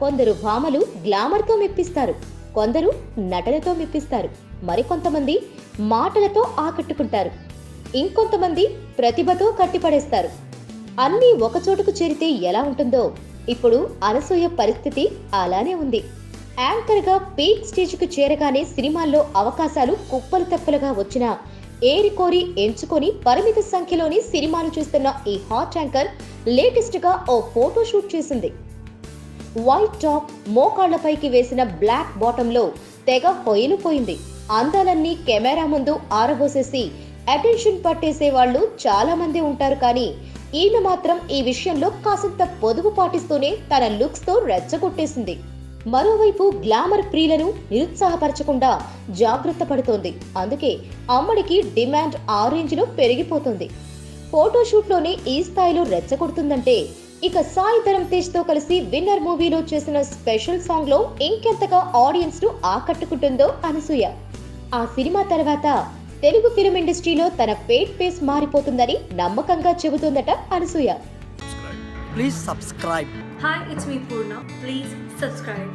కొందరు భామలు గ్లామర్తో మెప్పిస్తారు, కొందరు నటనతో మెప్పిస్తారు, మరికొంతమంది మాటలతో ఆకట్టుకుంటారు, ఇంకొంతమంది ప్రతిభతో కట్టిపడేస్తారు. అన్నీ ఒకచోటుకు చేరితే ఎలా ఉంటుందో ఇప్పుడు అనసూయ పరిస్థితి అలానే ఉంది. యాంకర్గా పీక్ స్టేజ్కు చేరగానే సినిమాల్లో అవకాశాలు కుప్పలు తెప్పలుగా వచ్చినా ఏరికోరి ఎంచుకొని పరిమిత సంఖ్యలోని సినిమాలు చూస్తున్న ఈ హాట్ యాంకర్ లేటెస్ట్ గా ఓ ఫోటో షూట్ చేసింది. వైట్ టాప్, మోకాళ్లపైకి వేసిన బ్లాక్ బాటమ్ లో తెగ హొయలుపోయింది. అందాలన్నీ కెమెరా ముందు ఆరబోసేసి అటెన్షన్ పట్టేసే వాళ్ళు చాలా మంది ఉంటారు, కానీ ఈమె మాత్రం ఈ విషయంలో కాసింత పొదుపు పాటిస్తూనే తన లుక్స్ తో రెచ్చగొట్టేసింది. మరోవైపు గ్లామర్ ప్రియులను నిరుత్సాహపరచకుండా జాగ్రత్త పడుతోంది. అందుకే అమ్మడికి డిమాండ్ ఆ రేంజ్ లో పెరిగిపోతుంది. ఫోటోషూట్ లోనే ఈ స్థాయిలో రెచ్చగొడుతుందంటే ఇక సాయి ధరమ్ తేజ్ తో కలిసి విన్నర్ మూవీలో చేసిన స్పెషల్ సాంగ్ లో ఇంకెంతగా ఆడియన్స్ ను ఆకట్టుకుంటుందో అనసూయ. ఆ సినిమా తర్వాత తెలుగు ఫిల్మ్ ఇండస్ట్రీలో తన ఫేస్ మారిపోతుందని నమ్మకంగా చెబుతోందట Anasuya. Please subscribe. Hi, it's me Purna. Please subscribe.